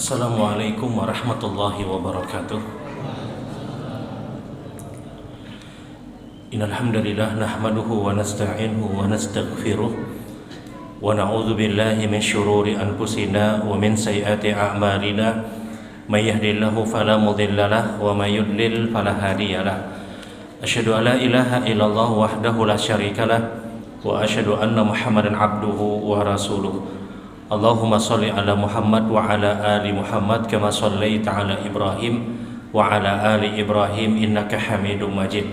Assalamualaikum warahmatullahi wabarakatuh. Innal hamdalillah nahmaduhu wa nasta'inuhu wa nastaghfiruh wa na'udzu billahi min syururi anfusina wa min sayyiati a'malina may yahdihillahu fala mudilla lahu wa may yudlil fala hadiya lahu. Asyhadu an la ilaha illallah wahdahu la syarika lahu wa asyhadu anna Muhammadan abduhu wa rasuluh. Allahumma sholli ala Muhammad wa ala ali Muhammad kama shallaita ala Ibrahim wa ala ali Ibrahim innaka Hamidum Majid.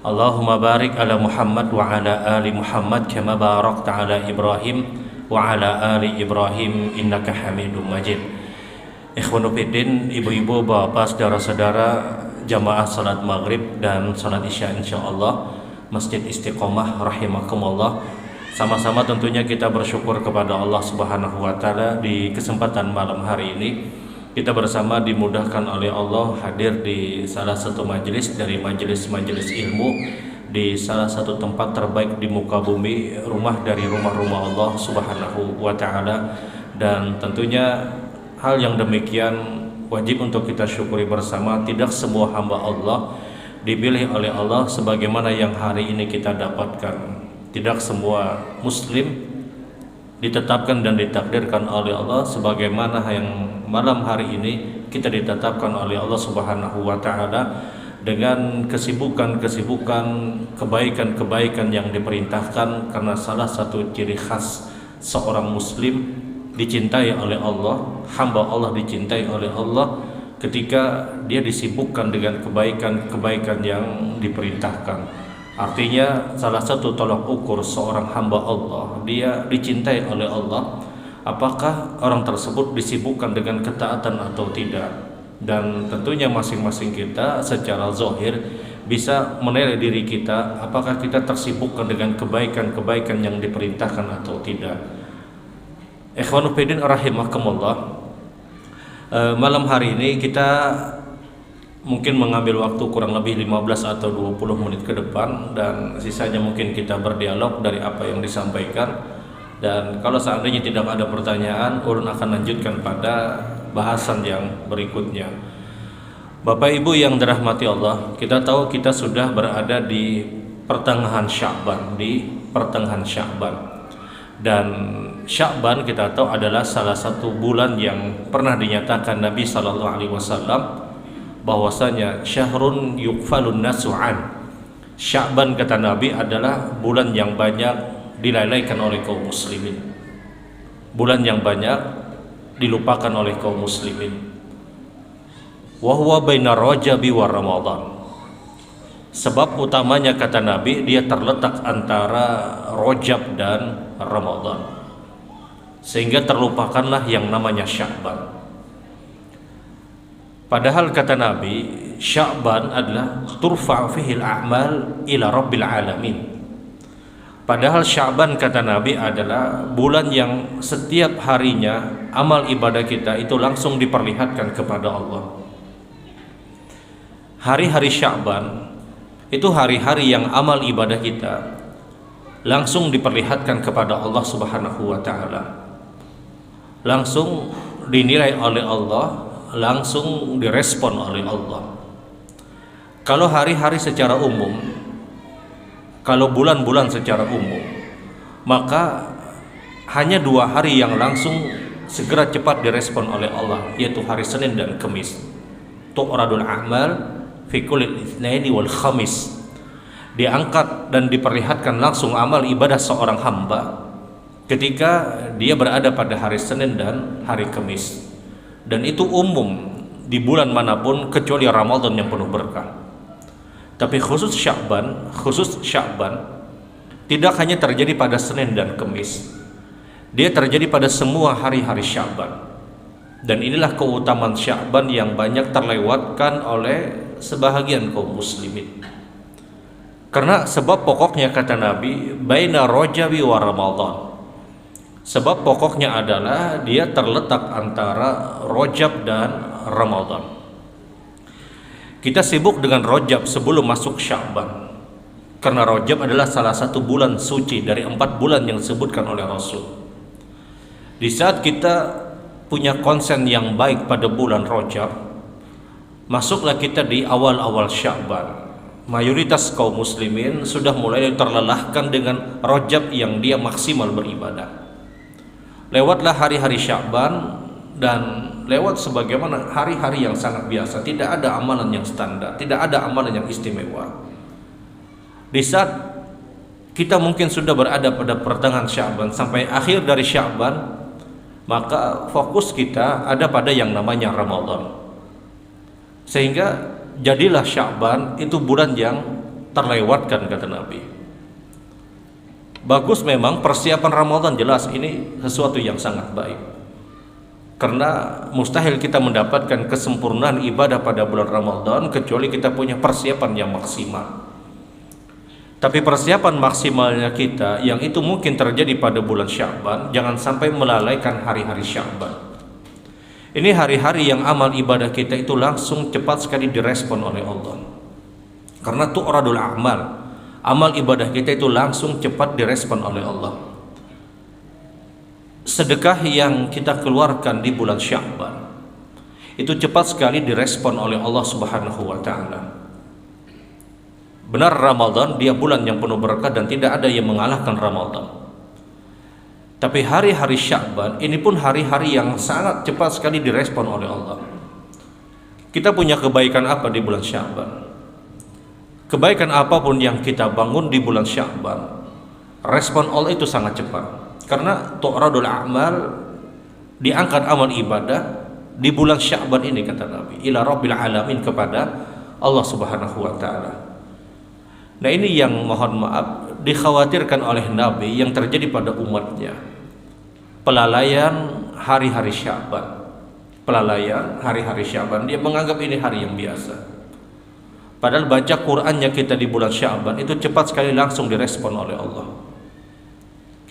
Allahumma barik ala Muhammad wa ala ali Muhammad kama barakta ala Ibrahim wa ala ali Ibrahim innaka Hamidum Majid. Ikhwanu fiddin, ibu-ibu, bapak, saudara-saudara jamaah salat maghrib dan salat isya insyaallah Masjid Istiqomah rahimakumullah. Sama-sama tentunya kita bersyukur kepada Allah Subhanahu wa taala di kesempatan malam hari ini kita bersama dimudahkan oleh Allah hadir di salah satu majelis dari majelis-majelis ilmu di salah satu tempat terbaik di muka bumi, rumah dari rumah-rumah Allah Subhanahu wa taala, dan tentunya hal yang demikian wajib untuk kita syukuri bersama. Tidak semua hamba Allah dipilih oleh Allah sebagaimana yang hari ini kita dapatkan. Tidak semua muslim ditetapkan dan ditakdirkan oleh Allah sebagaimana yang malam hari ini kita ditetapkan oleh Allah Subhanahu wa taala dengan kesibukan-kesibukan, kebaikan-kebaikan yang diperintahkan, karena salah satu ciri khas seorang muslim dicintai oleh Allah, hamba Allah dicintai oleh Allah ketika dia disibukkan dengan kebaikan-kebaikan yang diperintahkan. Artinya salah satu tolak ukur seorang hamba Allah, dia dicintai oleh Allah, apakah orang tersebut disibukkan dengan ketaatan atau tidak. Dan tentunya masing-masing kita secara zahir bisa menilai diri kita, apakah kita tersibukkan dengan kebaikan-kebaikan yang diperintahkan atau tidak. Ikhwanu fiddin rahimakumullah, malam hari ini kita mungkin mengambil waktu kurang lebih 15 atau 20 menit ke depan, dan sisanya mungkin kita berdialog dari apa yang disampaikan. Dan kalau seandainya tidak ada pertanyaan, ulun akan lanjutkan pada bahasan yang berikutnya. Bapak Ibu yang dirahmati Allah, kita tahu kita sudah berada di pertengahan Sya'ban, dan Sya'ban kita tahu adalah salah satu bulan yang pernah dinyatakan Nabi sallallahu alaihi wasallam bahwasanya syahrun yuqfalun nasu'an. Sya'ban kata Nabi adalah bulan yang banyak dilalaikan oleh kaum muslimin, bulan yang banyak dilupakan oleh kaum muslimin. Wa huwa baina Rajabi wa Ramadan. Sebab utamanya kata Nabi, dia terletak antara Rajab dan Ramadan, sehingga terlupakanlah yang namanya Sya'ban. Padahal kata Nabi, Sya'ban adalah turfa'u fihi al-a'mal ila rabbil alamin. Padahal Sya'ban kata Nabi adalah bulan yang setiap harinya amal ibadah kita itu langsung diperlihatkan kepada Allah. Hari-hari Sya'ban itu hari-hari yang amal ibadah kita langsung diperlihatkan kepada Allah Subhanahu wa taala. Langsung dinilai oleh Allah, langsung direspon oleh Allah. Kalau hari-hari secara umum, kalau bulan-bulan secara umum, maka hanya 2 hari yang langsung segera cepat direspon oleh Allah, yaitu hari Senin dan Kamis. Tu'radul a'mal fi kulli itsnaini wal khamis. Diangkat dan diperlihatkan langsung amal ibadah seorang hamba ketika dia berada pada hari Senin dan hari Kamis. Dan itu umum di bulan manapun kecuali Ramadan yang penuh berkah. Tapi khusus Sya'ban tidak hanya terjadi pada Senin dan Kamis, dia terjadi pada semua hari-hari Sya'ban. Dan inilah keutamaan Sya'ban yang banyak terlewatkan oleh sebahagian kaum muslimin. Karena sebab pokoknya kata Nabi, baina Rajabi wa Ramadan. Sebab pokoknya adalah dia terletak antara Rajab dan Ramadan. Kita sibuk dengan Rajab sebelum masuk Sya'ban, karena Rajab adalah salah satu bulan suci dari 4 bulan yang disebutkan oleh Rasul. Di saat kita punya konsen yang baik pada bulan Rajab, masuklah kita di awal-awal Sya'ban. Mayoritas kaum muslimin sudah mulai terlelahkan dengan Rajab yang dia maksimal beribadah. Lewatlah hari-hari Sya'ban dan lewat sebagaimana hari-hari yang sangat biasa. Tidak ada amalan yang standar, tidak ada amalan yang istimewa. Di saat kita mungkin sudah berada pada pertengahan Sya'ban sampai akhir dari Sya'ban, maka fokus kita ada pada yang namanya Ramadan. Sehingga jadilah Sya'ban itu bulan yang terlewatkan, kata Nabi. Bagus memang persiapan Ramadan, jelas ini sesuatu yang sangat baik. Karena mustahil kita mendapatkan kesempurnaan ibadah pada bulan Ramadan kecuali kita punya persiapan yang maksimal. Tapi persiapan maksimalnya kita yang itu mungkin terjadi pada bulan Sya'ban, jangan sampai melalaikan hari-hari Sya'ban. Ini hari-hari yang amal ibadah kita itu langsung cepat sekali direspon oleh Allah. Karena tu'radul a'mal, amal ibadah kita itu langsung cepat direspon oleh Allah. Sedekah yang kita keluarkan di bulan Sya'ban itu cepat sekali direspon oleh Allah Subhanahu wa ta'ala. Benar, Ramadan dia bulan yang penuh berkah dan tidak ada yang mengalahkan Ramadan. Tapi hari-hari Sya'ban ini pun hari-hari yang sangat cepat sekali direspon oleh Allah. Kita punya kebaikan apa di bulan Sya'ban? Kebaikan apapun yang kita bangun di bulan Sya'ban, respon Allah itu sangat cepat. Karena tu'radul a'mal, diangkat amal ibadah di bulan Sya'ban ini, kata Nabi, ila rabbil alamin, kepada Allah Subhanahu wa ta'ala. Nah, ini yang mohon maaf dikhawatirkan oleh Nabi yang terjadi pada umatnya. Pelalaian hari-hari Sya'ban. Pelalaian hari-hari Sya'ban, dia menganggap ini hari yang biasa. Padahal baca Qur'annya kita di bulan Sya'ban itu cepat sekali langsung direspon oleh Allah.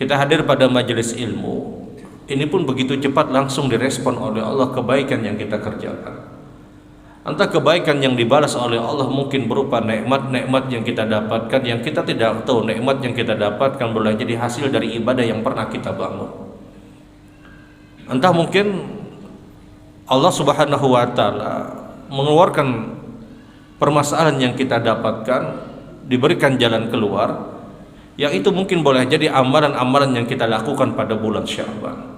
Kita hadir pada majelis ilmu, ini pun begitu cepat langsung direspon oleh Allah kebaikan yang kita kerjakan. Entah kebaikan yang dibalas oleh Allah mungkin berupa nikmat-nikmat yang kita dapatkan, yang kita tidak tahu nikmat yang kita dapatkan boleh jadi hasil dari ibadah yang pernah kita bangun. Entah mungkin Allah Subhanahu wa ta'ala mengeluarkan permasalahan yang kita dapatkan, diberikan jalan keluar, yang itu mungkin boleh jadi amalan-amalan yang kita lakukan pada bulan Sya'ban.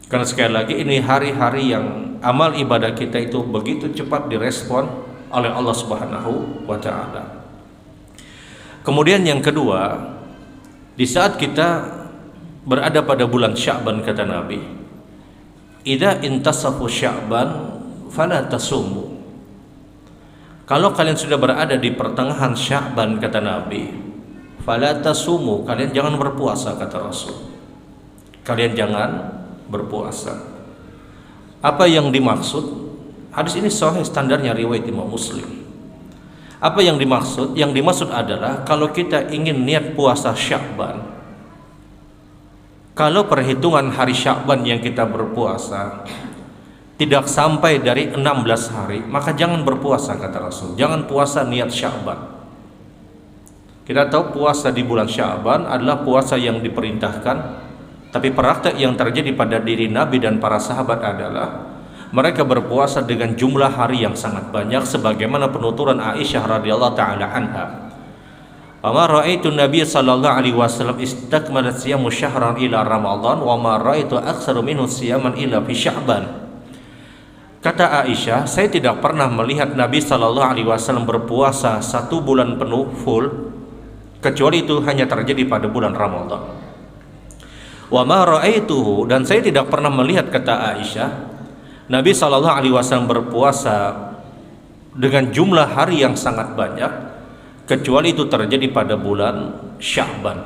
Karena sekali lagi ini hari-hari yang amal ibadah kita itu begitu cepat direspon oleh Allah Subhanahu wa ta'ala. Kemudian yang kedua, di saat kita berada pada bulan Sya'ban, kata Nabi, idza intasafu Sya'ban fala tasumu. Kalau kalian sudah berada di pertengahan Sya'ban, kata Nabi, fala tasumu, kalian jangan berpuasa, kata Rasul. Kalian jangan berpuasa. Apa yang dimaksud? Hadis ini sahih, standarnya riwayat Imam Muslim. Apa yang dimaksud? Yang dimaksud adalah kalau kita ingin niat puasa Sya'ban, kalau perhitungan hari Sya'ban yang kita berpuasa tidak sampai dari 16 hari, maka jangan berpuasa, kata Rasul. Jangan puasa niat Sya'ban. Kita tahu puasa di bulan Sya'ban adalah puasa yang diperintahkan, tapi praktek yang terjadi pada diri Nabi dan para sahabat adalah mereka berpuasa dengan jumlah hari yang sangat banyak, sebagaimana penuturan Aisyah radhiyallahu taala anha. Wa ra'aitu Nabi sallallahu alaihi wasallam istakmalat siyamu syahran ila Ramadan wa ma ra'aitu aktsaru minhu siyaman ila fi Sya'ban. Kata Aisyah, saya tidak pernah melihat Nabi sallallahu alaihi wasallam berpuasa 1 bulan penuh full kecuali itu hanya terjadi pada bulan Ramadan. Wa ma ra'aituhu, dan saya tidak pernah melihat, kata Aisyah, Nabi sallallahu alaihi wasallam berpuasa dengan jumlah hari yang sangat banyak kecuali itu terjadi pada bulan Sya'ban.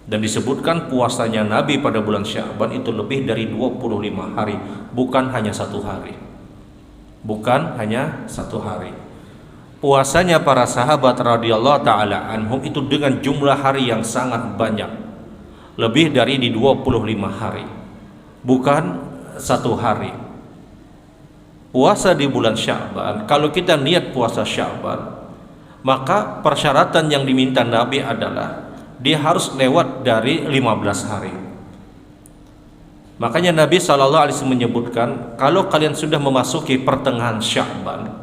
Dan disebutkan puasanya Nabi pada bulan Sya'ban itu lebih dari 25 hari, bukan hanya 1 hari. Bukan hanya 1 hari. Puasanya para sahabat radhiyallahu taala anhum itu dengan jumlah hari yang sangat banyak, lebih dari di 25 hari, bukan 1 hari. Puasa di bulan Sya'ban, kalau kita niat puasa Sya'ban, maka persyaratan yang diminta Nabi adalah dia harus lewat dari 15 hari. Makanya Nabi SAW menyebutkan, kalau kalian sudah memasuki pertengahan Sya'ban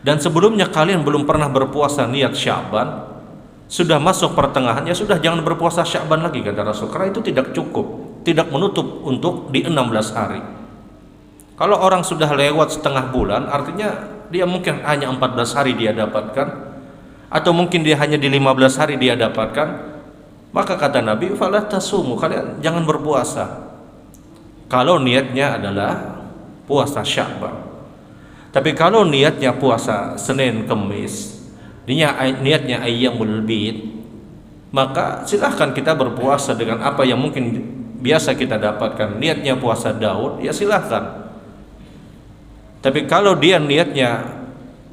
dan sebelumnya kalian belum pernah berpuasa niat Sya'ban, sudah masuk pertengahannya, sudah jangan berpuasa Sya'ban lagi, kata Rasul, karena itu tidak cukup, tidak menutup untuk di 16 hari. Kalau orang sudah lewat setengah bulan, artinya dia mungkin hanya 14 hari dia dapatkan, atau mungkin dia hanya di 15 hari dia dapatkan, maka kata Nabi, fala tasumu, kalian jangan berpuasa kalau niatnya adalah puasa Sya'ban. Tapi kalau niatnya puasa Senin Kemis, niatnya ayyamul bid, maka silahkan kita berpuasa dengan apa yang mungkin biasa kita dapatkan. Niatnya puasa Daud, ya silahkan. Tapi kalau dia niatnya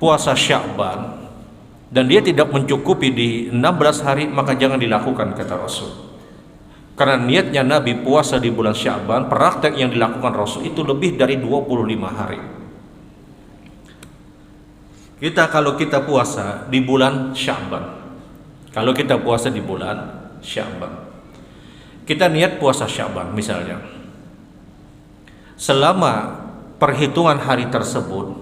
puasa Sya'ban dan dia tidak mencukupi di 16 hari, maka jangan dilakukan, kata Rasul. Karena niatnya Nabi puasa di bulan Sya'ban, praktek yang dilakukan Rasul itu lebih dari 25 hari. Kalau kita puasa di bulan Sya'ban, kita niat puasa Sya'ban misalnya, selama perhitungan hari tersebut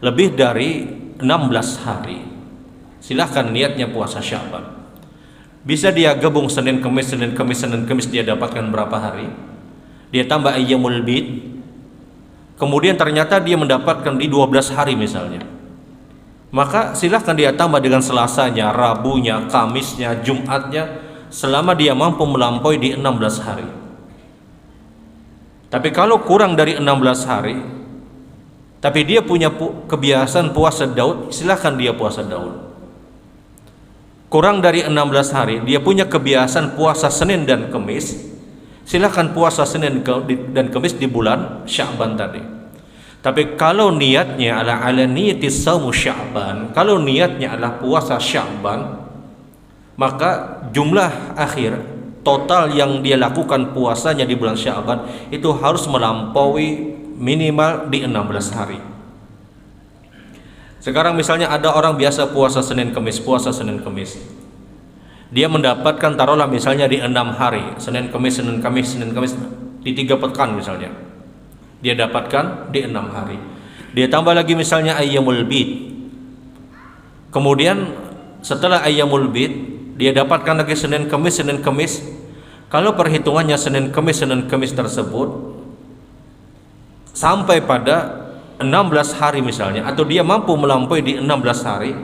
lebih dari 16 hari, silahkan niatnya puasa Sya'ban. Bisa dia gabung Senin Kemis dia dapatkan berapa hari, dia tambah ayyamul bid, kemudian ternyata dia mendapatkan di 12 hari misalnya, maka silahkan dia tambah dengan Selasanya, Rabunya, Kamisnya, Jumatnya, selama dia mampu melampaui di 16 hari. Tapi kalau kurang dari 16 hari, tapi dia punya kebiasaan puasa Daud, silahkan dia puasa Daud. Kurang dari 16 hari, dia punya kebiasaan puasa Senin dan Kemis, silahkan puasa Senin dan Kemis di bulan Sya'ban tadi. Tapi kalau niatnya adalah ala niyati saumu Sya'ban, kalau niatnya adalah puasa Sya'ban, maka jumlah akhir total yang dia lakukan puasanya di bulan Sya'ban itu harus melampaui minimal di 16 hari. Sekarang misalnya ada orang biasa puasa Senin Kemis, dia mendapatkan taruhlah misalnya di 6 hari, Senin Kemis, di 3 pekan misalnya, dia dapatkan di 6 hari. Dia tambah lagi misalnya ayyamul bid, kemudian setelah ayyamul bid dia dapatkan lagi Senin Kemis. Kalau perhitungannya Senin Kemis tersebut sampai pada 16 hari misalnya, atau dia mampu melampaui di 16 hari,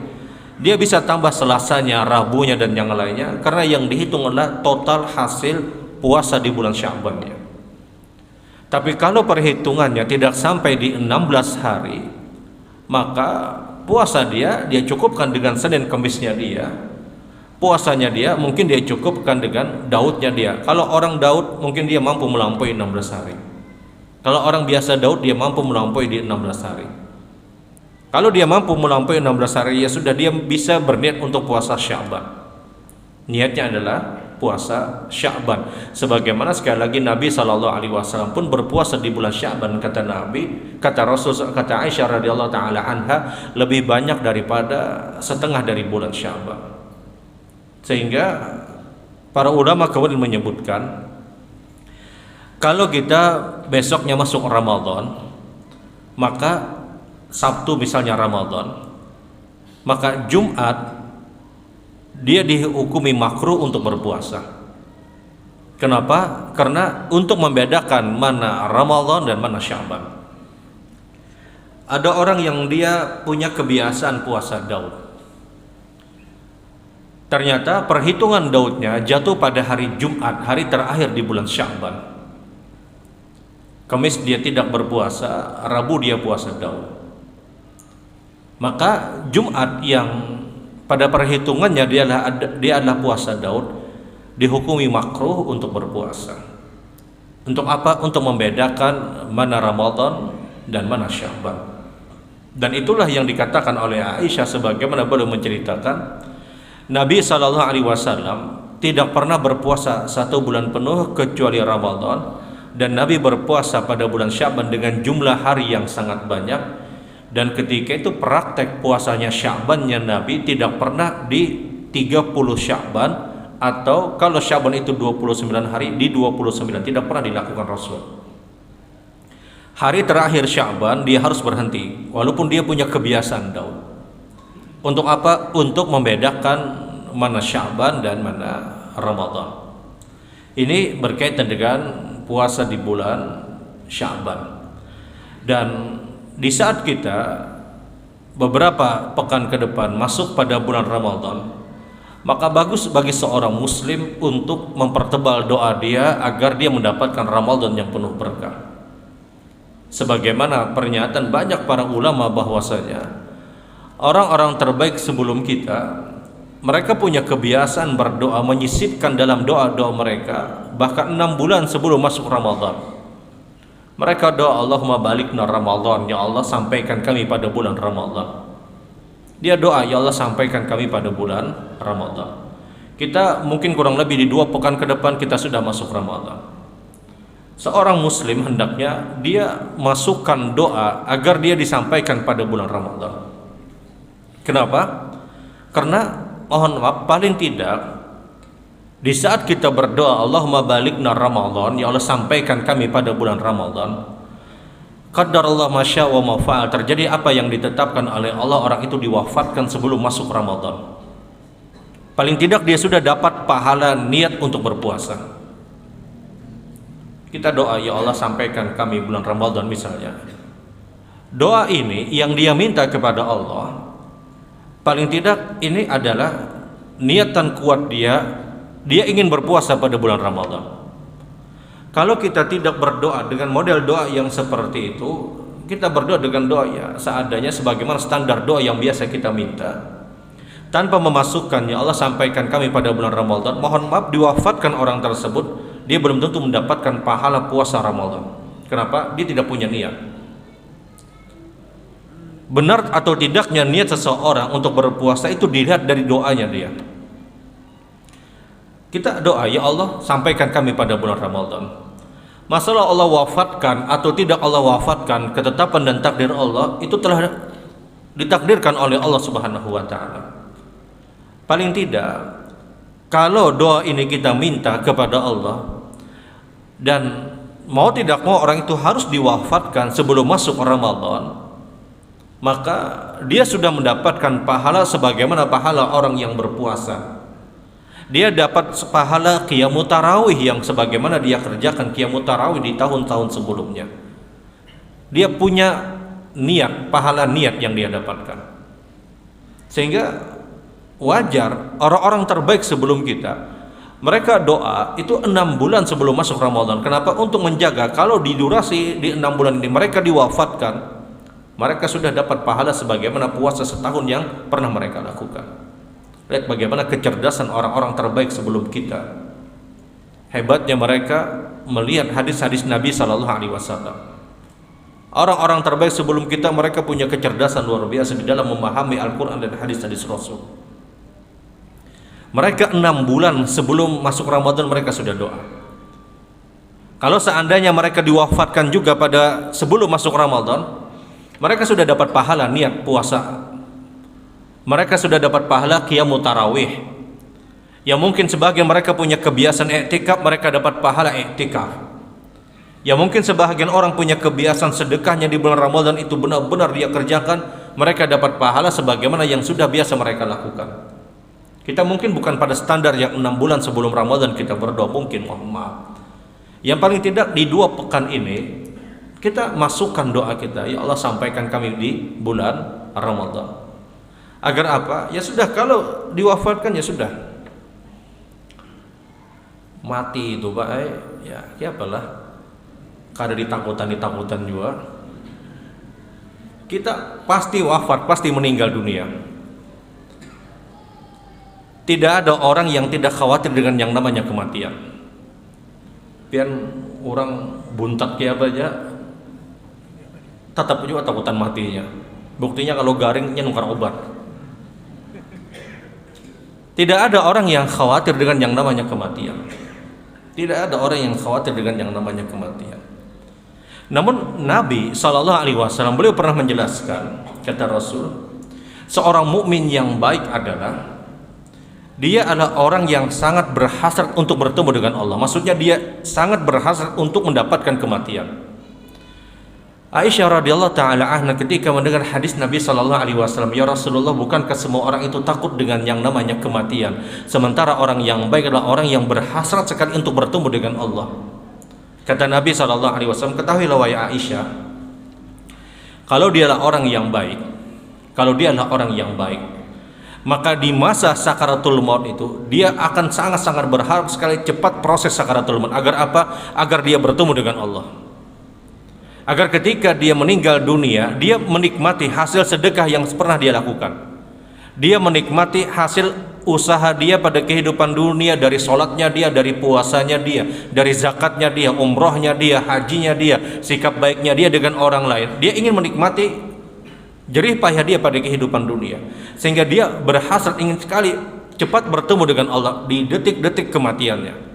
dia bisa tambah Selasanya, Rabunya, dan yang lainnya, karena yang dihitung adalah total hasil puasa di bulan Sya'bannya. Tapi kalau perhitungannya tidak sampai di 16 hari, maka puasa dia cukupkan dengan Senin Kemisnya dia, puasanya dia mungkin dia cukupkan dengan Daudnya dia. Kalau orang Daud mungkin dia mampu melampaui 16 hari. Kalau orang biasa Daud dia mampu melampaui di 16 hari. Kalau dia mampu melampaui 16 hari, ya sudah, dia bisa berniat untuk puasa Sya'ban. Niatnya adalah puasa Sya'ban. Sebagaimana sekali lagi Nabi SAW pun berpuasa di bulan Sya'ban, kata Nabi, kata Rasul, kata Aisyah radhiyallahu taala anha, lebih banyak daripada setengah dari bulan Sya'ban. Sehingga para ulama kemudian menyebutkan, kalau kita besoknya masuk Ramadan, maka Sabtu misalnya Ramadan, maka Jumat dia dihukumi makruh untuk berpuasa. Kenapa? Karena untuk membedakan mana Ramadan dan mana Sya'ban. Ada orang yang dia punya kebiasaan puasa Daud. Ternyata perhitungan Daudnya jatuh pada hari Jumat, hari terakhir di bulan Sya'ban. Kamis dia tidak berpuasa, Rabu dia puasa Daud. Maka Jumat yang pada perhitungannya dia adalah puasa Daud, dihukumi makruh untuk berpuasa. Untuk apa? Untuk membedakan mana Ramadan dan mana Sya'ban. Dan itulah yang dikatakan oleh Aisyah, sebagaimana beliau menceritakan, Nabi SAW tidak pernah berpuasa 1 bulan penuh kecuali Ramadan, dan Nabi berpuasa pada bulan Sya'ban dengan jumlah hari yang sangat banyak. Dan ketika itu praktek puasanya Sya'bannya Nabi tidak pernah di 30 Sya'ban atau kalau Sya'ban itu 29 hari, di 29 tidak pernah dilakukan Rasul. Hari terakhir Sya'ban dia harus berhenti walaupun dia punya kebiasaan Daud. Untuk apa? Untuk membedakan mana Sya'ban dan mana Ramadan. Ini berkaitan dengan puasa di bulan Sya'ban. Dan di saat kita beberapa pekan ke depan masuk pada bulan Ramadan, maka bagus bagi seorang muslim untuk mempertebal doa dia agar dia mendapatkan Ramadan yang penuh berkah. Sebagaimana pernyataan banyak para ulama bahwasanya orang-orang terbaik sebelum kita, mereka punya kebiasaan berdoa, menyisipkan dalam doa-doa mereka bahkan 6 bulan sebelum masuk Ramadan. Mereka doa, Allahumma balikna Ramadan, ya Allah sampaikan kami pada bulan Ramadan. Dia doa, ya Allah sampaikan kami pada bulan Ramadan. Kita mungkin kurang lebih di 2 pekan ke depan kita sudah masuk Ramadan. Seorang muslim hendaknya dia masukkan doa agar dia disampaikan pada bulan Ramadan. Kenapa? Karena mohon maaf, paling tidak di saat kita berdoa Allahumma balikna Ramadan, ya Allah sampaikan kami pada bulan Ramadan, qadarallah masya wa mafa'al, terjadi apa yang ditetapkan oleh Allah, orang itu diwafatkan sebelum masuk Ramadan. Paling tidak dia sudah dapat pahala niat untuk berpuasa. Kita doa, ya Allah sampaikan kami bulan Ramadan misalnya. Doa ini yang dia minta kepada Allah, paling tidak ini adalah niatan kuat dia ingin berpuasa pada bulan Ramadan. Kalau kita tidak berdoa dengan model doa yang seperti itu, kita berdoa dengan doa ya seadanya sebagaimana standar doa yang biasa kita minta, tanpa memasukkan ya Allah sampaikan kami pada bulan Ramadan, mohon maaf diwafatkan orang tersebut, dia belum tentu mendapatkan pahala puasa Ramadan. Kenapa? Dia tidak punya niat. Benar atau tidaknya niat seseorang untuk berpuasa itu dilihat dari doanya dia. Kita doa, ya Allah sampaikan kami pada bulan Ramadan. Masalah Allah wafatkan atau tidak Allah wafatkan, ketetapan dan takdir Allah itu telah ditakdirkan oleh Allah Subhanahu wa taala. Paling tidak kalau doa ini kita minta kepada Allah dan mau tidak mau orang itu harus diwafatkan sebelum masuk Ramadan, maka dia sudah mendapatkan pahala sebagaimana pahala orang yang berpuasa. Dia dapat pahala qiyamut tarawih yang sebagaimana dia kerjakan qiyamut tarawih di tahun-tahun sebelumnya. Dia punya niat, pahala niat yang dia dapatkan. Sehingga wajar orang-orang terbaik sebelum kita mereka doa itu 6 bulan sebelum masuk Ramadan. Kenapa? Untuk menjaga kalau di durasi di 6 bulan ini mereka diwafatkan, mereka sudah dapat pahala sebagaimana puasa setahun yang pernah mereka lakukan. Lihat bagaimana kecerdasan orang-orang terbaik sebelum kita. Hebatnya mereka melihat hadis-hadis Nabi Sallallahu Alaihi Wasallam. Orang-orang terbaik sebelum kita mereka punya kecerdasan luar biasa di dalam memahami Al-Quran dan hadis-hadis Rasul. Mereka 6 bulan sebelum masuk Ramadan mereka sudah doa. Kalau seandainya mereka diwafatkan juga pada sebelum masuk Ramadan, mereka sudah dapat pahala niat puasa. Mereka sudah dapat pahala qiyamut tarawih. Ya mungkin sebagian mereka punya kebiasaan i'tikaf, mereka dapat pahala i'tikaf. Ya mungkin sebagian orang punya kebiasaan sedekahnya di bulan Ramadan itu benar-benar dia kerjakan, mereka dapat pahala sebagaimana yang sudah biasa mereka lakukan. Kita mungkin bukan pada standar yang 6 bulan sebelum Ramadan kita berdoa, mungkin mohon maaf. Yang paling tidak di 2 pekan ini kita masukkan doa kita, ya Allah sampaikan kami di bulan Ramadan. Agar apa? Ya sudah, kalau diwafatkan ya sudah. Mati itu Pak, ya apalah. Kada ditakutan juga. Kita pasti wafat, pasti meninggal dunia. Tidak ada orang yang tidak khawatir dengan yang namanya kematian. Pian orang buntat kayak apa aja, tetap juga takutan matinya. Buktinya kalau garingnya nukar obat. Tidak ada orang yang khawatir dengan yang namanya kematian. Tidak ada orang yang khawatir dengan yang namanya kematian. Namun Nabi SAW beliau pernah menjelaskan, kata Rasul, seorang mukmin yang baik adalah dia adalah orang yang sangat berhasrat untuk bertemu dengan Allah. Maksudnya dia sangat berhasrat untuk mendapatkan kematian. Aisyah radhiyallahu taala anha ketika mendengar hadis Nabi sallallahu alaihi wasallam, "Ya Rasulullah, bukankah semua orang itu takut dengan yang namanya kematian? Sementara orang yang baik adalah orang yang berhasrat sekali untuk bertemu dengan Allah." Kata Nabi sallallahu alaihi wasallam, "Ketahuilah wahai Aisyah, kalau dialah orang yang baik, maka di masa sakaratul maut itu dia akan sangat-sangat berharap sekali cepat proses sakaratul maut. Agar apa? Agar dia bertemu dengan Allah. Agar ketika dia meninggal dunia, dia menikmati hasil sedekah yang pernah dia lakukan. Dia menikmati hasil usaha dia pada kehidupan dunia, dari sholatnya dia, dari puasanya dia, dari zakatnya dia, umrohnya dia, hajinya dia, sikap baiknya dia dengan orang lain. Dia ingin menikmati jerih payah dia pada kehidupan dunia, sehingga dia berhasrat ingin sekali cepat bertemu dengan Allah di detik-detik kematiannya.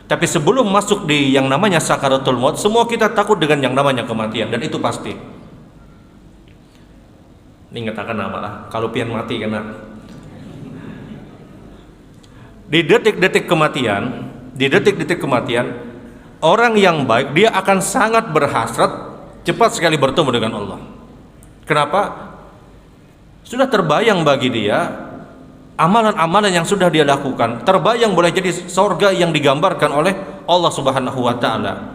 Tapi sebelum masuk di yang namanya sakaratul maut, semua kita takut dengan yang namanya kematian, dan itu pasti. Ini ngatakan apa lah, kalau pian mati kena. Di detik-detik kematian, orang yang baik dia akan sangat berhasrat cepat sekali bertemu dengan Allah. Kenapa? Sudah terbayang bagi dia amalan-amalan yang sudah dia lakukan, terbayang boleh jadi sorga yang digambarkan oleh Allah Subhanahu wa taala.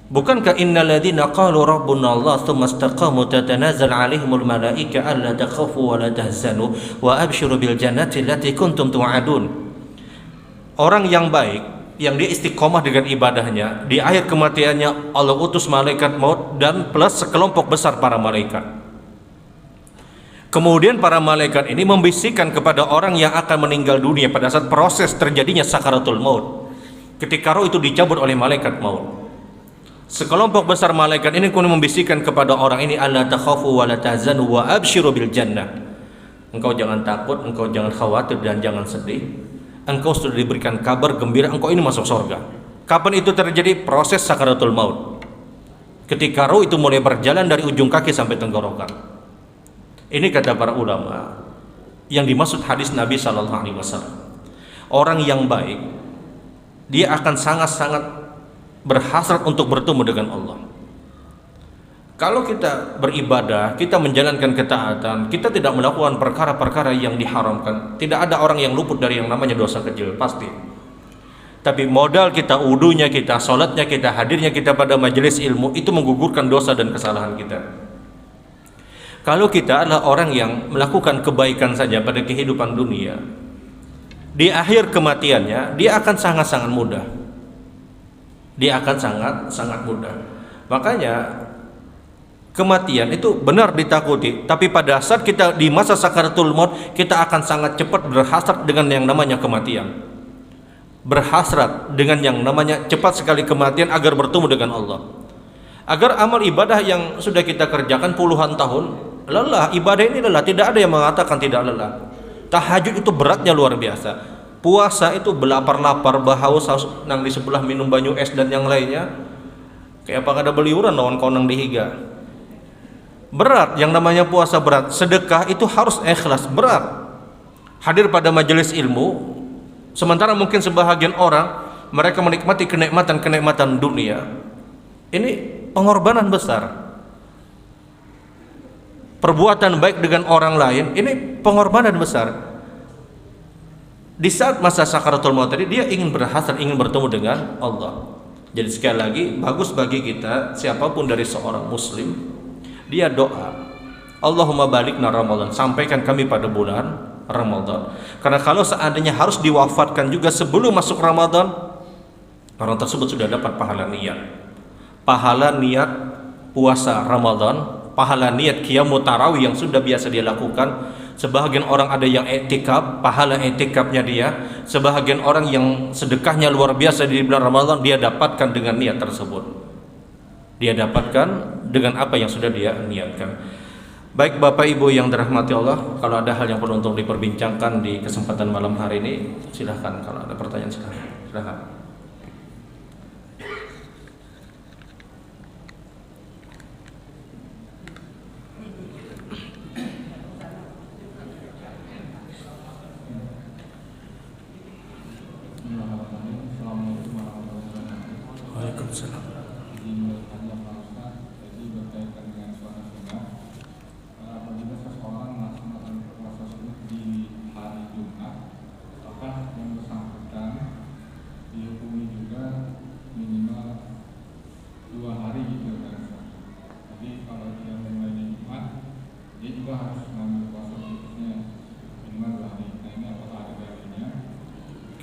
Bukankah innal ladzina qalu rabbuna Allah tsumma istaqamu tatanazzalu 'alaihimul malaika alla takhafu wa la tahzanu wa abshiru bil jannati allati kuntum tu'adun. Orang yang baik yang dia istiqomah dengan ibadahnya, di akhir kematiannya Allah utus malaikat maut dan plus sekelompok besar para malaikat. Kemudian para malaikat ini membisikkan kepada orang yang akan meninggal dunia pada saat proses terjadinya sakaratul maut. Ketika roh itu dicabut oleh malaikat maut, sekelompok besar malaikat ini kemudian membisikkan kepada orang ini, alla takhafu wa la tahzanu wa abshiru bil jannah. Engkau jangan takut, engkau jangan khawatir dan jangan sedih. Engkau sudah diberikan kabar gembira, engkau ini masuk surga. Kapan itu terjadi? Proses sakaratul maut. Ketika roh itu mulai berjalan dari ujung kaki sampai tenggorokan. Ini kata para ulama yang dimaksud hadis Nabi sallallahu alaihi wasallam. Orang yang baik dia akan sangat-sangat berhasrat untuk bertemu dengan Allah. Kalau kita beribadah, kita menjalankan ketaatan, kita tidak melakukan perkara-perkara yang diharamkan, tidak ada orang yang luput dari yang namanya dosa kecil, pasti. Tapi modal kita, wudunya kita, sholatnya kita, hadirnya kita pada majelis ilmu, itu menggugurkan dosa dan kesalahan kita. Kalau kita adalah orang yang melakukan kebaikan saja pada kehidupan dunia, di akhir kematiannya dia akan sangat-sangat mudah. Makanya kematian itu benar ditakuti, tapi pada saat kita di masa sakaratul maut, kita akan sangat cepat berhasrat dengan yang namanya kematian. Berhasrat dengan yang namanya cepat sekali kematian agar bertemu dengan Allah. Agar amal ibadah yang sudah kita kerjakan puluhan tahun lelah, ibadah ini lelah, tidak ada yang mengatakan tidak lelah. Tahajud itu beratnya luar biasa. Puasa itu belapar-lapar, bahaus nang di sebelah minum banyu es dan yang lainnya. Kayak apa kada beliuran lawan konang dihiga. Berat, yang namanya puasa berat. Sedekah itu harus ikhlas, berat. Hadir pada majelis ilmu, sementara mungkin sebahagian orang mereka menikmati kenikmatan-kenikmatan dunia. Ini pengorbanan besar. Perbuatan baik dengan orang lain, ini pengorbanan besar. Di saat masa sakaratul maut tadi, dia ingin berhasrat, ingin bertemu dengan Allah. Jadi sekali lagi, bagus bagi kita, siapapun dari seorang muslim, dia doa, Allahumma balikna Ramadan, sampaikan kami pada bulan Ramadan. Karena kalau seandainya harus diwafatkan juga sebelum masuk Ramadan, orang tersebut sudah dapat pahala niat puasa Ramadan, pahala niat qiyamut tarawih yang sudah biasa dia lakukan. Sebahagian orang ada yang i'tikaf, pahala i'tikafnya dia. Sebahagian orang yang sedekahnya luar biasa di bulan Ramadan, dia dapatkan dengan niat tersebut. Dia dapatkan dengan apa yang sudah dia niatkan. Baik Bapak Ibu yang dirahmati Allah, kalau ada hal yang perlu untuk diperbincangkan di kesempatan malam hari ini, silahkan. Kalau ada pertanyaan silahkan.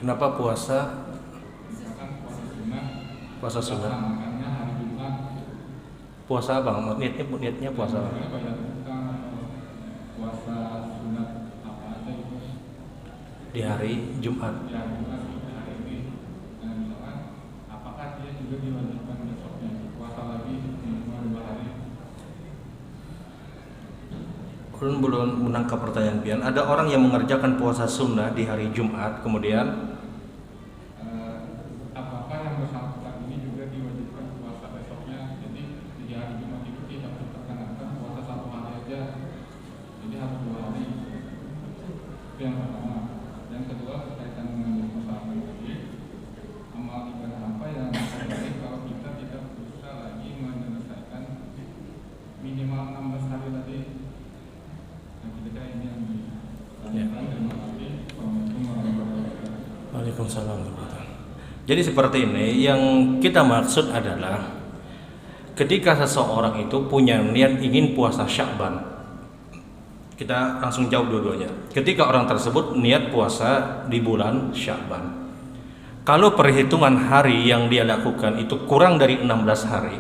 Kenapa puasa? Misalkan puasa sunnah. Puasa sunnah. Makannya hari Jumat. Puasa bang, niatnya puasa. Puasa sunat apa aja itu Di hari Jumat. ya Jumat hari ini. Dan misalkan apakah dia juga diwajibkan besoknya puasa lagi minimal 2 hari? Belum menangkap pertanyaan pian. Ada orang yang mengerjakan puasa sunnah di hari Jumat, kemudian Apakah yang bersangkutan ini juga diwajibkan puasa besoknya? Jadi di hari Jumat itu tidak diperkenankan puasa 1 hari aja, jadi harus 2 hari. Itu yang pertama. Yang kedua berkaitan dengan permasalahan tadi, amal ibadah apa yang terbaik kalau kita tidak berusaha lagi menyelesaikan minimal 16 hari tadi? Nah, kira-kira ini yang ditanyakan. Terima kasih. Assalamualaikum warahmatullahi wabarakatuh. Waalaikumsalam. Jadi seperti ini, yang kita maksud adalah ketika seseorang itu punya niat ingin puasa Sya'ban, kita langsung jawab dua-duanya. Ketika orang tersebut niat puasa di bulan Sya'ban, kalau perhitungan hari yang dia lakukan itu kurang dari 16 hari,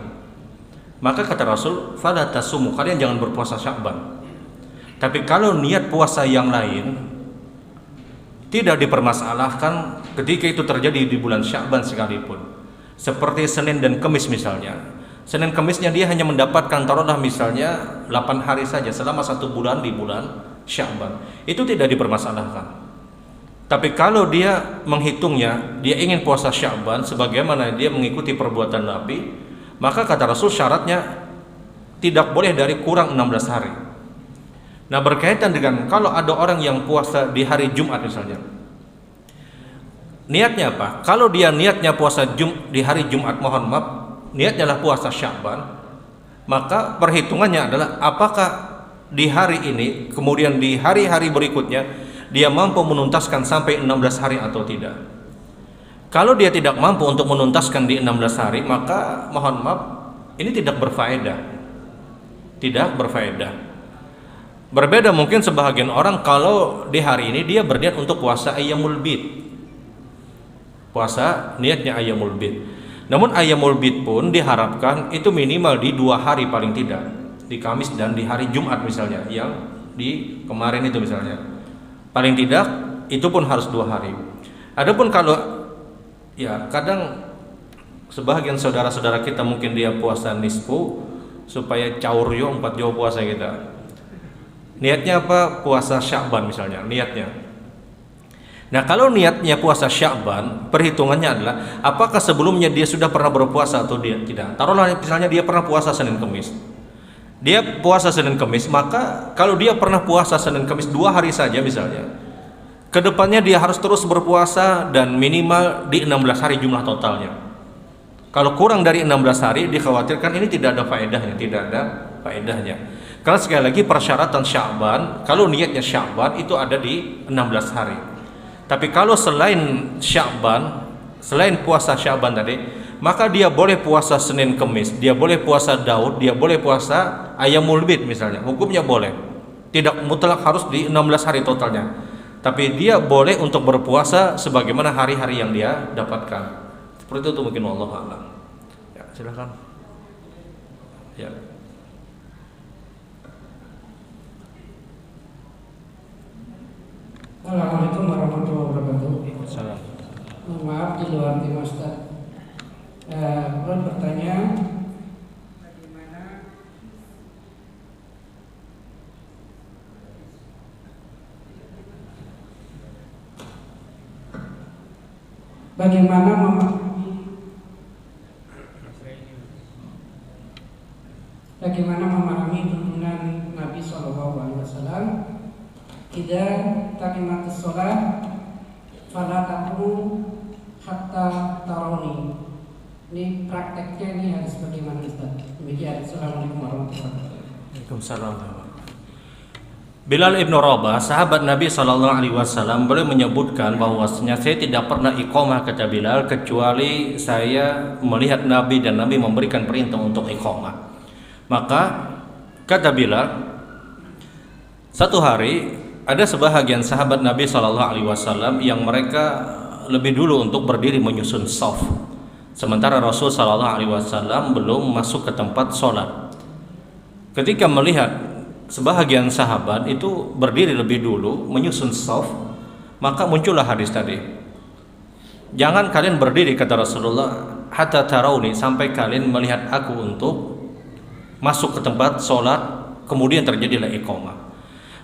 maka kata Rasul, fala tasumu, kalian jangan berpuasa Sya'ban. Tapi kalau niat puasa yang lain tidak dipermasalahkan ketika itu terjadi di bulan Sya'ban sekalipun, seperti Senin dan Kamis misalnya. Senin Kamisnya dia hanya mendapatkan taruhlah misalnya 8 hari saja selama 1 bulan di bulan Sya'ban, itu tidak dipermasalahkan. Tapi kalau dia menghitungnya, dia ingin puasa Sya'ban sebagaimana dia mengikuti perbuatan Nabi, maka kata Rasul syaratnya tidak boleh dari kurang 16 hari. Nah, berkaitan dengan kalau ada orang yang puasa di hari Jumat misalnya, niatnya apa? Kalau dia niatnya puasa di hari Jumat, mohon maaf, niatnya adalah puasa Sya'ban, maka perhitungannya adalah apakah di hari ini kemudian di hari-hari berikutnya dia mampu menuntaskan sampai 16 hari atau tidak. Kalau dia tidak mampu untuk menuntaskan di 16 hari, maka mohon maaf, ini tidak berfaedah. Tidak berfaedah. Berbeda mungkin sebahagian orang kalau di hari ini dia berniat untuk puasa Ayyamul Bid. Puasa niatnya Ayyamul Bid. Namun Ayyamul Bid pun diharapkan itu minimal di 2 hari paling tidak, di Kamis dan di hari Jumat misalnya, yang di kemarin itu misalnya. Paling tidak itu pun harus 2 hari. Adapun kalau ya kadang sebahagian saudara-saudara kita mungkin dia puasa nisfu supaya caur yo 4 jauh puasa kita. Niatnya apa? Puasa Sya'ban misalnya, niatnya. Nah, kalau niatnya puasa Sya'ban, perhitungannya adalah apakah sebelumnya dia sudah pernah berpuasa atau dia tidak. Taruhlah misalnya dia pernah puasa Senin Kamis. Dia puasa Senin Kamis, maka kalau dia pernah puasa Senin Kamis 2 hari saja misalnya, kedepannya dia harus terus berpuasa dan minimal di 16 hari jumlah totalnya. Kalau kurang dari 16 hari dikhawatirkan ini tidak ada faedahnya, tidak ada faedahnya. Karena sekali lagi persyaratan Sya'ban, kalau niatnya Sya'ban itu ada di 16 hari. Tapi kalau selain Sya'ban, selain puasa Sya'ban tadi, maka dia boleh puasa Senin Kamis, dia boleh puasa Daud, dia boleh puasa Ayyamul Bid misalnya. Hukumnya boleh. Tidak mutlak harus di 16 hari totalnya. Tapi dia boleh untuk berpuasa sebagaimana hari-hari yang dia dapatkan. Seperti itu mungkin, wallahu a'lam. Ya, silakan. Ya. Assalamualaikum warahmatullahi wabarakatuh. Salam. Maaf di luar tim Ustaz. Belum bertanya bagaimana memahami tuntunan Nabi SAW. Idza taqimats shalah fala taqum hatta tarawni. Ini prakteknya ini harus bagaimana Ustaz? Demikian. Assalamualaikum warahmatullahi wabarakatuh. Waalaikumsalam. Bilal ibn Rabah, sahabat Nabi SAW, beliau menyebutkan bahwasanya saya tidak pernah iqamah, kata Bilal, kecuali saya melihat Nabi dan Nabi memberikan perintah untuk iqamah. Maka kata Bilal, satu hari ada sebahagian sahabat Nabi SAW yang mereka lebih dulu untuk berdiri menyusun shaf. Sementara Rasul sallallahu alaihi wasallam belum masuk ke tempat sholat. Ketika melihat sebahagian sahabat itu berdiri lebih dulu menyusun shaf, maka muncullah hadis tadi. Jangan kalian berdiri, kata Rasulullah, hatta tarawni, sampai kalian melihat aku untuk masuk ke tempat sholat, kemudian terjadilah iqamah.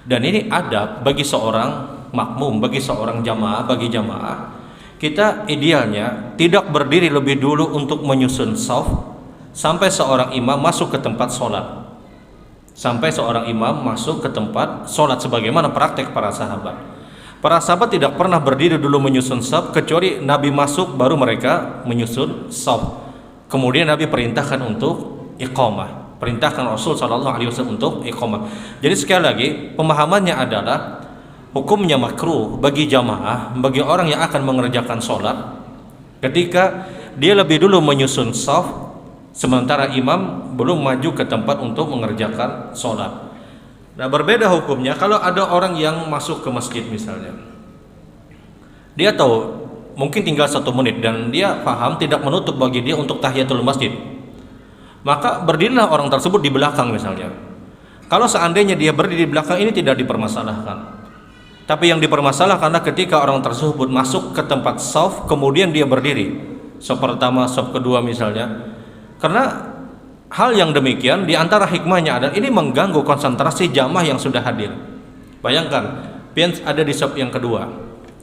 Dan ini adab bagi seorang makmum, bagi seorang jamaah, bagi jamaah. Kita idealnya tidak berdiri lebih dulu untuk menyusun shaf sampai seorang imam masuk ke tempat sholat. Sampai seorang imam masuk ke tempat sholat, sebagaimana praktek para sahabat. Para sahabat tidak pernah berdiri dulu menyusun shaf, kecuali Nabi masuk baru mereka menyusun shaf. Kemudian Nabi perintahkan untuk iqamah, perintahkan Rasul sallallahu alaihi wasallam untuk iqamah. Jadi sekali lagi pemahamannya adalah hukumnya makruh bagi jamaah, bagi orang yang akan mengerjakan sholat, ketika dia lebih dulu menyusun shaf sementara imam belum maju ke tempat untuk mengerjakan sholat. Nah, berbeda hukumnya kalau ada orang yang masuk ke masjid misalnya, dia tahu mungkin tinggal 1 menit dan dia paham tidak menutup bagi dia untuk tahiyatul masjid, maka berdirilah orang tersebut di belakang misalnya. Kalau seandainya dia berdiri di belakang, ini tidak dipermasalahkan. Tapi yang dipermasalahkan adalah ketika orang tersebut masuk ke tempat shaf kemudian dia berdiri shaf pertama, shaf kedua misalnya. Karena hal yang demikian diantara hikmahnya adalah ini mengganggu konsentrasi jamaah yang sudah hadir. Bayangkan, pian ada di shaf yang kedua,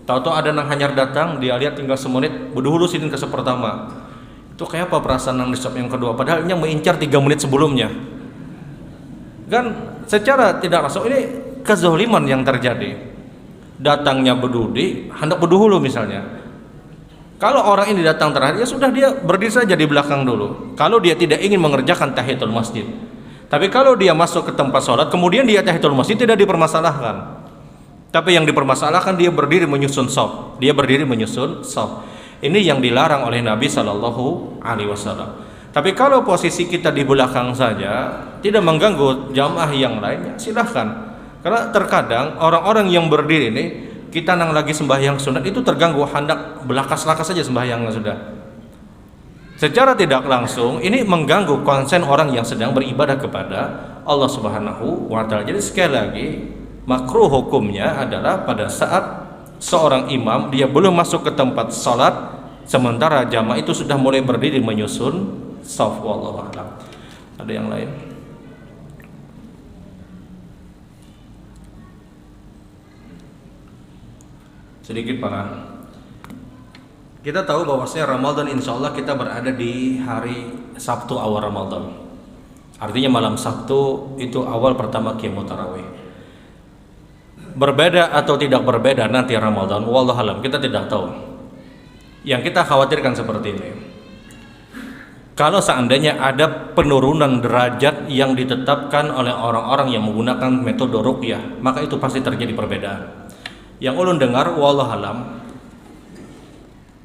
tahu-tahu ada nang hanyar datang, dia lihat tinggal semenit, berdulu sidin ke shaf pertama. Itu kayak apa perasaan nang di shaf yang kedua? Padahal ini mengincar 3 menit sebelumnya. Kan secara tidak langsung ini kezaliman yang terjadi. Datangnya berdudi, hendak berdahulu misalnya. Kalau orang ini datang terakhir, ya sudah dia berdiri saja di belakang dulu. Kalau dia tidak ingin mengerjakan tahiyatul masjid. Tapi kalau dia masuk ke tempat sholat, kemudian dia tahiyatul masjid, tidak dipermasalahkan. Tapi yang dipermasalahkan dia berdiri menyusun shaf. Dia berdiri menyusun shaf. Ini yang dilarang oleh Nabi sallallahu alaihi wasallam. Tapi kalau posisi kita di belakang saja, tidak mengganggu jamaah yang lainnya, silahkan. Karena terkadang orang-orang yang berdiri ini, kita nang lagi sembahyang sunat itu terganggu, hendak belakas-lakas saja sembahyangnya sudah. Secara tidak langsung ini mengganggu konsen orang yang sedang beribadah kepada Allah Subhanahu wa taala. Jadi sekali lagi makruh hukumnya adalah pada saat seorang imam dia belum masuk ke tempat salat sementara jamaah itu sudah mulai berdiri menyusun shaf. Wallahu a'lam. Ada yang lain? Sedikit para. Kita tahu bahwasanya Ramadan insya Allah kita berada di hari Sabtu awal Ramadan. Artinya malam Sabtu itu awal pertama qiyamut tarawih. Berbeda atau tidak berbeda nanti Ramadan, wallahu alam, kita tidak tahu. Yang kita khawatirkan seperti ini. Kalau seandainya ada penurunan derajat yang ditetapkan oleh orang-orang yang menggunakan metode ruqyah, maka itu pasti terjadi perbedaan. Yang ulun dengar wallahu alam,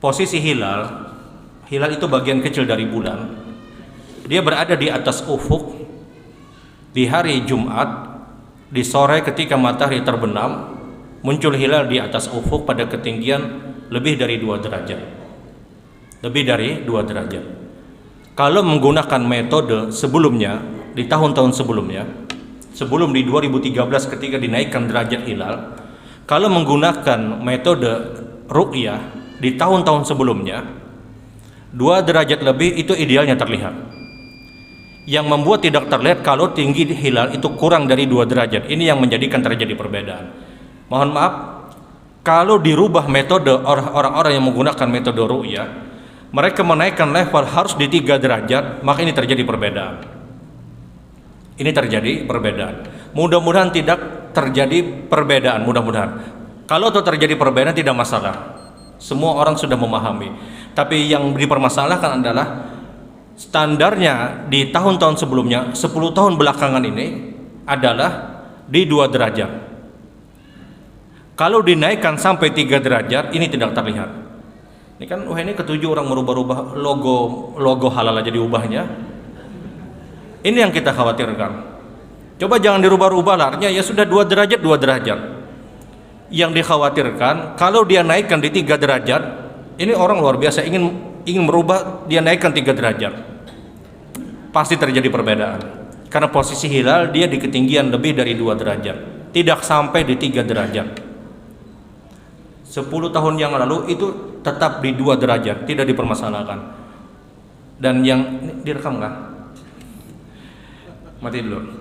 posisi hilal itu bagian kecil dari bulan. Dia berada di atas ufuk di hari Jumat, di sore ketika matahari terbenam, muncul hilal di atas ufuk pada ketinggian lebih dari 2 derajat. Lebih dari 2 derajat. Kalau menggunakan metode sebelumnya, di tahun-tahun sebelumnya, sebelum di 2013 ketika dinaikkan derajat hilal, kalau menggunakan metode ruqyah di tahun-tahun sebelumnya, 2 derajat lebih itu idealnya terlihat. Yang membuat tidak terlihat kalau tinggi hilal itu kurang dari 2 derajat. Ini yang menjadikan terjadi perbedaan. Mohon maaf, kalau dirubah metode orang-orang yang menggunakan metode ruqyah, mereka menaikkan level harus di 3 derajat, maka ini terjadi perbedaan. Ini terjadi perbedaan. Mudah-mudahan tidak terjadi perbedaan, mudah-mudahan. Kalau itu terjadi perbedaan tidak masalah. Semua orang sudah memahami. Tapi yang dipermasalahkan adalah standarnya di tahun-tahun sebelumnya, 10 tahun belakangan ini adalah di 2 derajat. Kalau dinaikkan sampai 3 derajat, ini tidak terlihat. Ini kan ini ketujuh orang merubah-rubah logo halal aja diubahnya. Ini yang kita khawatirkan. Coba jangan dirubah-rubah lah, artinya ya sudah 2 derajat 2 derajat. Yang dikhawatirkan kalau dia naikkan di 3 derajat, Ini orang luar biasa, ingin merubah, dia naikkan 3 derajat. Pasti terjadi perbedaan. Karena posisi hilal dia di ketinggian lebih dari 2 derajat, tidak sampai di 3 derajat. 10 tahun yang lalu itu tetap di 2 derajat, tidak dipermasalahkan. Dan yang direkam kan? Mati dulu.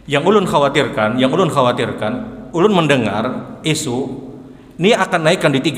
Yang ulun khawatirkan, ulun mendengar isu ini akan naikkan di 3